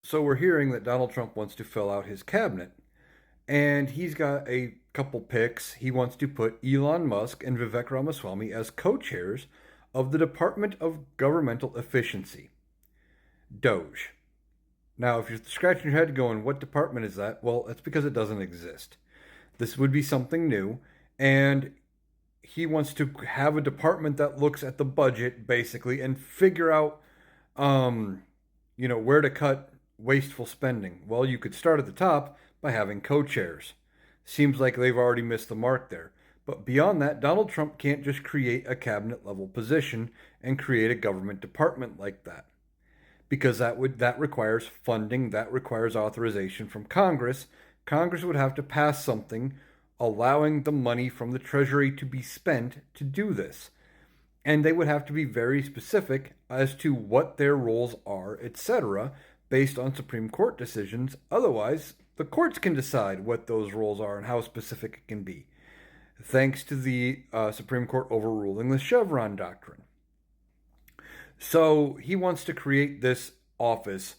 So we're hearing that Donald Trump wants to fill out his cabinet, and he's got a couple picks. He wants to put Elon Musk and Vivek Ramaswamy as co-chairs of the Department of Governmental Efficiency, Doge. Now, if you're scratching your head going, what department is that? Well, it's because it doesn't exist. This would be something new, and he wants to have a department that looks at the budget basically and figure out where to cut wasteful spending. Well, you could start at the top by having co-chairs. Seems like they've already missed the mark there. But beyond that, Donald Trump can't just create a cabinet level position and create a government department like that. Because that requires funding, that requires authorization from Congress. Congress would have to pass something allowing the money from the Treasury to be spent to do this. And they would have to be very specific as to what their roles are, etc., based on Supreme Court decisions. Otherwise, the courts can decide what those roles are and how specific it can be, thanks to the Supreme Court overruling the Chevron doctrine. So he wants to create this office,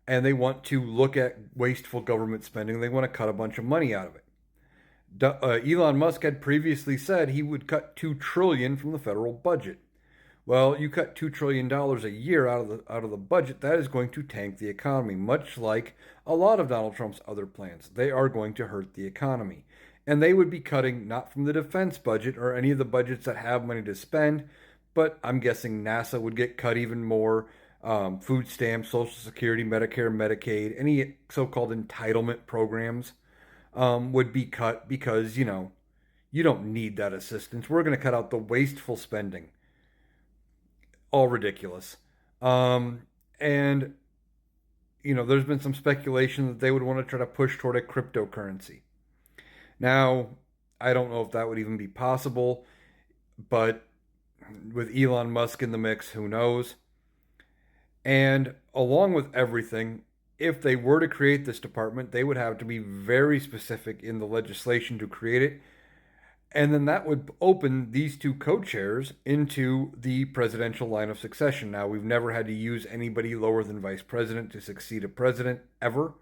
and they want to look at wasteful government spending. They want to cut a bunch of money out of it. Elon Musk had previously said he would cut $2 trillion from the federal budget. Well, you cut $2 trillion a year out of the budget, that is going to tank the economy, much like a lot of Donald Trump's other plans. They are going to hurt the economy. And they would be cutting not from the defense budget or any of the budgets that have money to spend, but I'm guessing NASA would get cut even more. Food stamps, Social Security, Medicare, Medicaid, any so-called entitlement programs would be cut because, you don't need that assistance. We're going to cut out the wasteful spending. All ridiculous. And, there's been some speculation that they would want to try to push toward a cryptocurrency. Now, I don't know if that would even be possible, but with Elon Musk in the mix, who knows? And along with everything, if they were to create this department, they would have to be very specific in the legislation to create it. And then that would open these two co-chairs into the presidential line of succession. Now, we've never had to use anybody lower than vice president to succeed a president ever.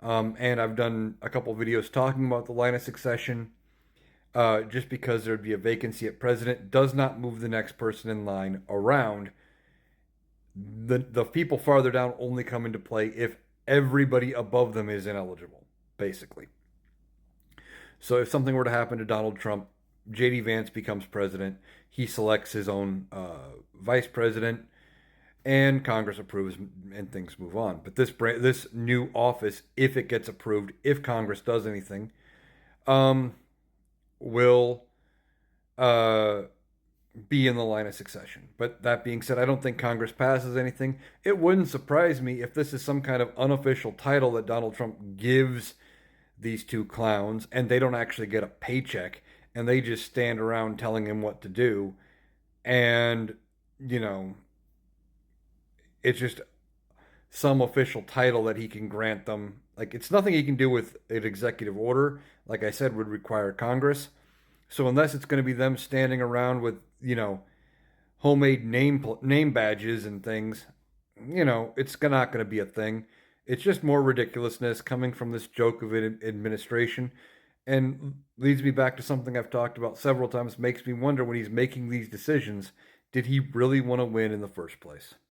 And I've done a couple videos talking about the line of succession. Just because there'd be a vacancy at president does not move the next person in line around. The people farther down only come into play if everybody above them is ineligible, basically. So if something were to happen to Donald Trump, J.D. Vance becomes president. He selects his own vice president, and Congress approves, and things move on. But this new office, if it gets approved, if Congress does anything, will be in the line of succession. But that being said, I don't think Congress passes anything. It wouldn't surprise me if this is some kind of unofficial title that Donald Trump gives these two clowns, and they don't actually get a paycheck, and they just stand around telling him what to do. And, it's just some official title that he can grant them. Like, it's nothing he can do with an executive order. Like I said, would require Congress. So unless it's going to be them standing around with, homemade name badges and things, it's not going to be a thing. It's just more ridiculousness coming from this joke of an administration, and leads me back to something I've talked about several times. Makes me wonder, when he's making these decisions, did he really want to win in the first place?